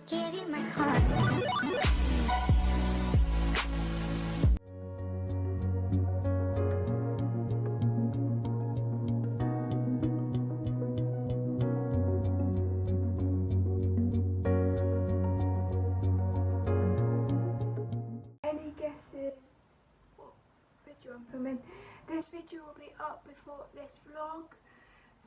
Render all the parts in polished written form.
to give you my heart. Any guesses what video I'm filming? This video will be up before this vlog,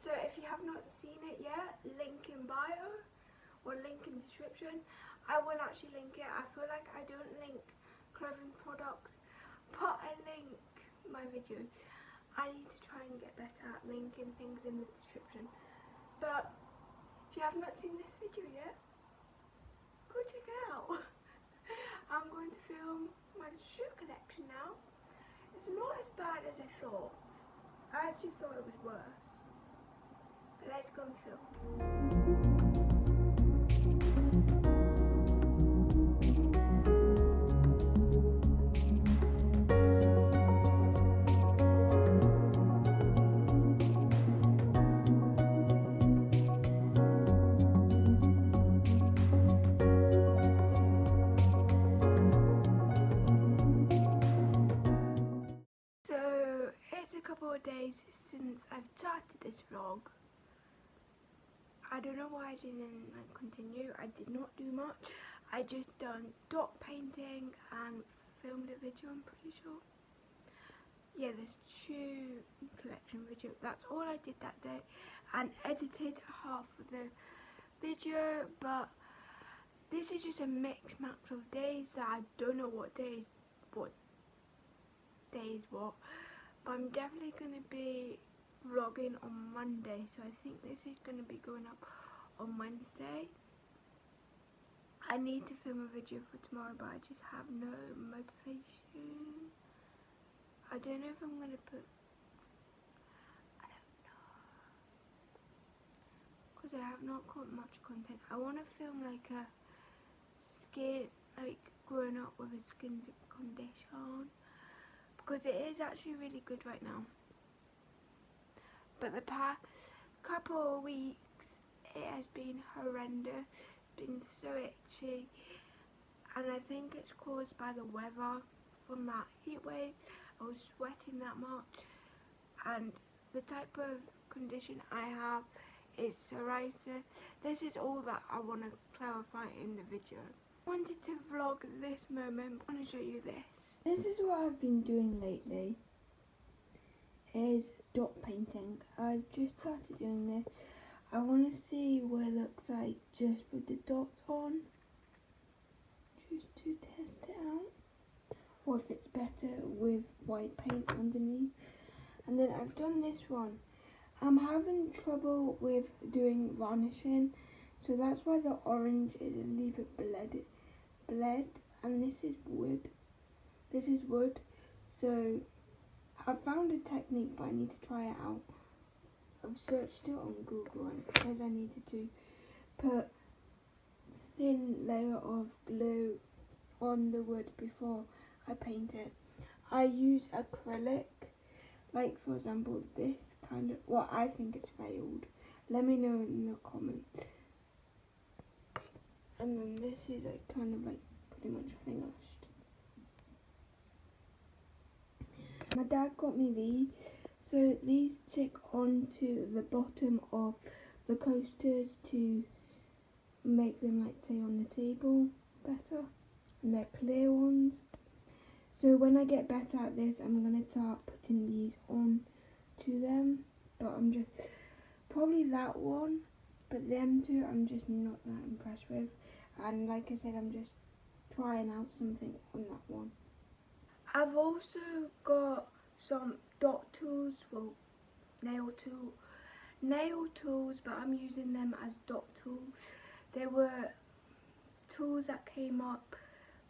so if you have not seen it yet, link in bio or link in description. I will actually link it. I feel like I don't link clothing products, but I link my videos. I need to try and get better at linking things in the description. But if you have not seen this video yet, go check it out. I'm going to film my shoe collection now. It's not as bad as I thought. I actually thought it was worse. But let's go and film. So it's a couple of days since I've started this vlog. I don't know why I didn't continue. I did not do much. I just done dot painting and filmed a video, I'm pretty sure. Yeah, this shoe collection video. That's all I did that day, and edited half of the video. But this is just a mixed match of days that I don't know what days what. But I'm definitely going to be vlogging on Monday, so I think this is going to be going up on Wednesday. I need to film a video for tomorrow, but I just have no motivation. I don't know if I'm going to put, I don't know, because I have not got much content. I want to film like a skin, like growing up with a skin condition, because it is actually really good right now. But the past couple of weeks it has been horrendous. It's been so itchy, and I think it's caused by the weather from that heat wave. I was sweating that much, and the type of condition I have is psoriasis. This is all that I want to clarify in the video. I wanted to vlog this moment. I want to show you this. This is what I've been doing lately, is dot painting. I've just started doing this. I want to see what it looks like just with the dots on, just to test it out, or if it's better with white paint underneath. And then I've done this one. I'm having trouble with doing varnishing, so that's why the orange is a little bit bled, and this is wood. This is wood, so I found a technique, but I need to try it out. I've searched it on Google, and it says I needed to put thin layer of glue on the wood before I paint it. I use acrylic, like for example this kind of, well, I think it's failed. Let me know in the comments. And then this is like kind of like pretty much finished. My dad got me these, so these stick onto the bottom of the coasters to make them like stay on the table better, and they're clear ones. So when I get better at this, I'm going to start putting these on to them, but I'm just, probably that one, but them two I'm just not that impressed with, and like I said, I'm just trying out something on that one. I've also got some dot tools, well, nail tools, but I'm using them as dot tools. They were tools that came up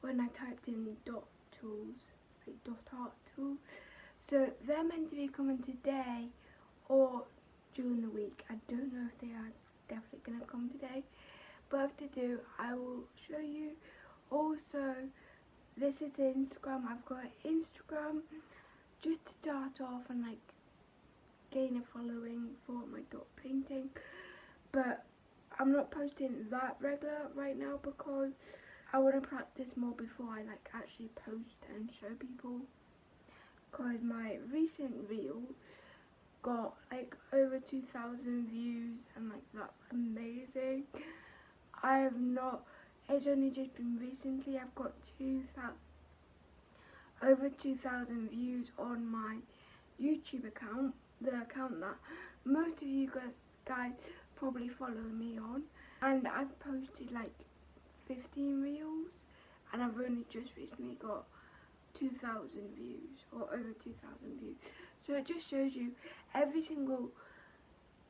when I typed in dot tools, like dot art tools. So they're meant to be coming today or during the week. I don't know if they are definitely going to come today, but if they do, I will show you. Also, this is the Instagram. I've got Instagram just to start off and like gain a following for my dot painting, but I'm not posting that regular right now because I want to practice more before I like actually post and show people. Because my recent reel got like over 2,000 views and like that's amazing. I have not, it's only just been recently I've got over 2,000 views on my YouTube account, the account that most of you guys probably follow me on, and I've posted like 15 reels and I've only just recently got 2,000 views or over 2,000 views. So it just shows you every single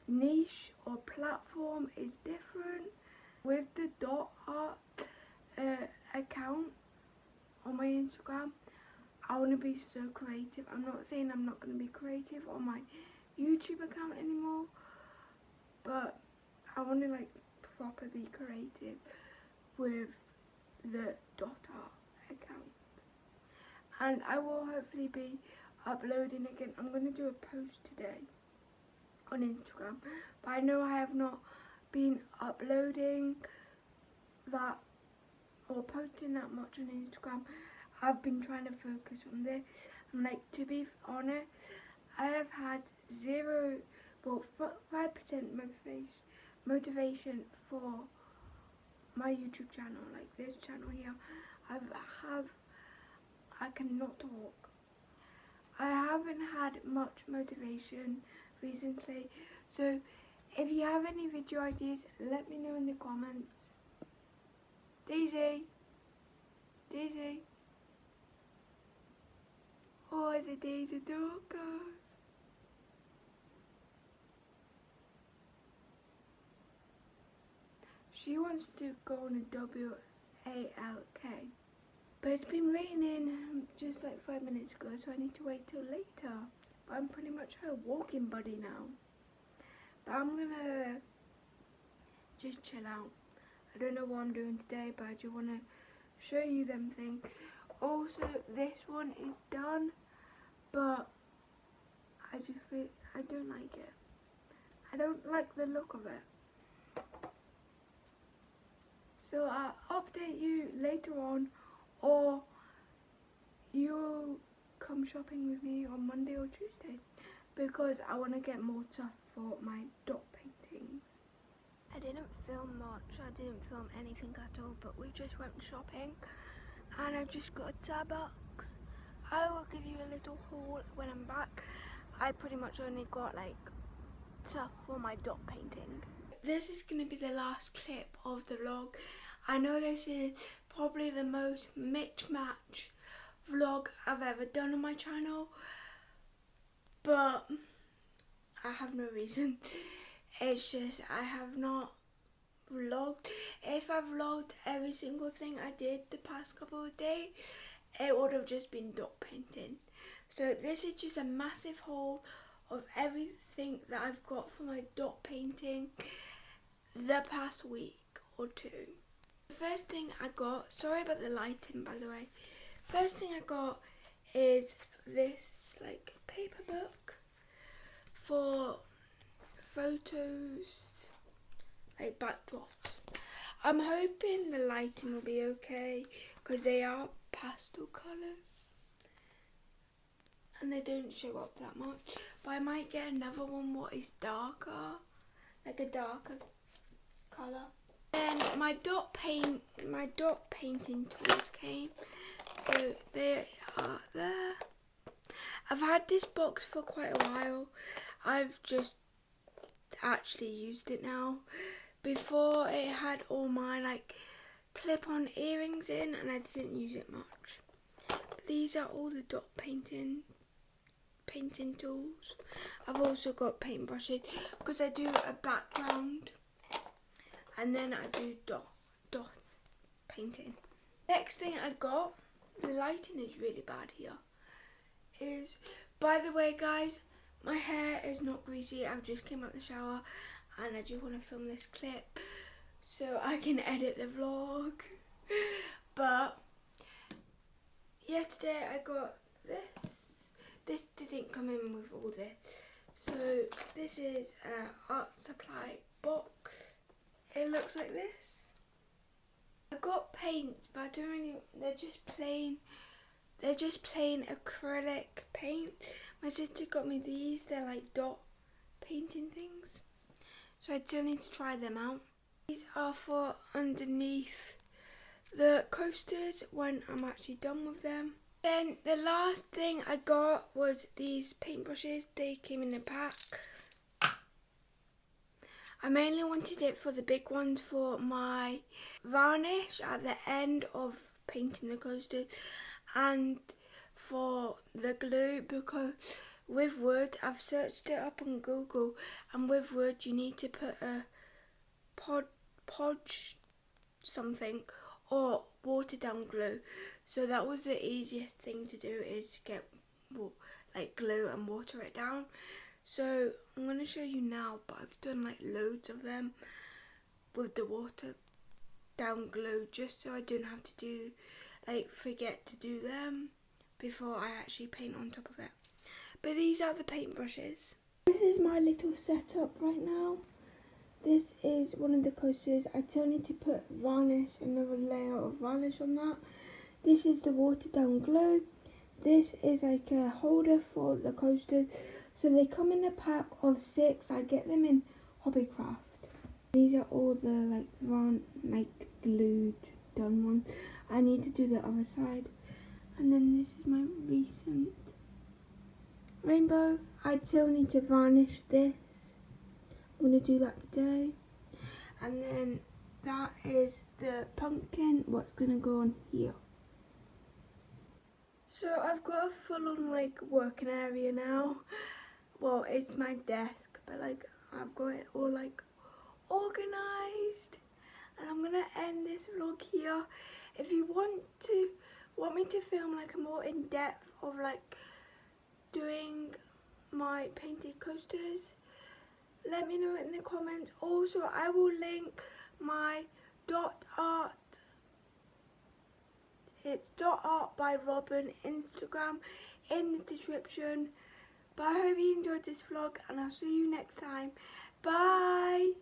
niche or platform is different. With the dot art account on my Instagram, I want to be so creative. I'm not saying I'm not going to be creative on my YouTube account anymore, but I want to like proper be creative with the dot art account. And I will hopefully be uploading again. I'm going to do a post today on Instagram, but I know I have not been uploading that or posting that much on Instagram. I've been trying to focus on this, and like, to be honest, I have had 5% motivation for my YouTube channel, like this channel here. I cannot talk. I haven't had much motivation recently, so if you have any video ideas, let me know in the comments. Daisy, Daisy. Oh, it's a Daisy Dorcas. She wants to go on a WALK. But it's been raining just like 5 minutes ago, so I need to wait till later. But I'm pretty much her walking buddy now. But I'm gonna just chill out. I don't know what I'm doing today, but I just want to show you them things. Also, this one is done, but I don't like it. I don't like the look of it. So I'll update you later on, or you'll come shopping with me on Monday or Tuesday, because I want to get more stuff for my dot paintings. I didn't film much, I didn't film anything at all, but we just went shopping and I've just got a Starbucks. I will give you a little haul when I'm back. I pretty much only got like stuff for my dot painting. This is going to be the last clip of the vlog. I know this is probably the most mismatched vlog I've ever done on my channel, but I have no reason. It's just I have not vlogged. If I vlogged every single thing I did the past couple of days, it would have just been dot painting. So this is just a massive haul of everything that I've got for my dot painting the past week or two. The first thing I got, sorry about the lighting by the way, first thing I got is this like paper book for photos, like backdrops. I'm hoping the lighting will be okay because they are pastel colours and they don't show up that much, but I might get another one what is darker, like a darker colour. Then my dot painting tools came, so they are there. I've had this box for quite a while. I've just actually used it now. Before it had all my like clip-on earrings in and I didn't use it much. But these are all the dot painting tools. I've also got paintbrushes because I do a background and then I do dot painting. Next thing I got, the lighting is really bad here, is, by the way guys, my hair is not greasy. I've just came out the shower and I just want to film this clip so I can edit the vlog. But yeah, today I got this. This didn't come in with all this. So this is an art supply box. it looks like this. I got paints, but I don't really, they're just plain acrylic paint. My sister got me these, they're like dot painting things. So I still need to try them out. These are for underneath the coasters when I'm actually done with them. Then the last thing I got was these paintbrushes. They came in a pack. I mainly wanted it for the big ones for my varnish at the end of painting the coasters and for the glue, because with wood, I've searched it up on Google, and with wood you need to put a podge something or water down glue. So that was the easiest thing to do, is to get like glue and water it down. So I'm going to show you now, but I've done like loads of them with the water down glue, just so I don't have to do forget to do them before I actually paint on top of it. But these are the paintbrushes. This is my little setup right now. This is one of the coasters. I still need to put varnish, another layer of varnish on that. This is the watered down glue. This is like a holder for the coasters. So they come in a pack of 6. I get them in Hobbycraft. These are all the glued done ones. I need to do the other side. And then this is my recent rainbow. I still need to varnish this. I'm going to do that today. And then that is the pumpkin, what's going to go on here. So I've got a full on working area now. Well, it's my desk, but I've got it all organised. And I'm going to end this vlog here. If you want me to film a more in-depth of doing my painted coasters, let me know in the comments. Also, I will link my dot art. It's dot art by Robin Instagram in the description. But I hope you enjoyed this vlog, and I'll see you next time. Bye.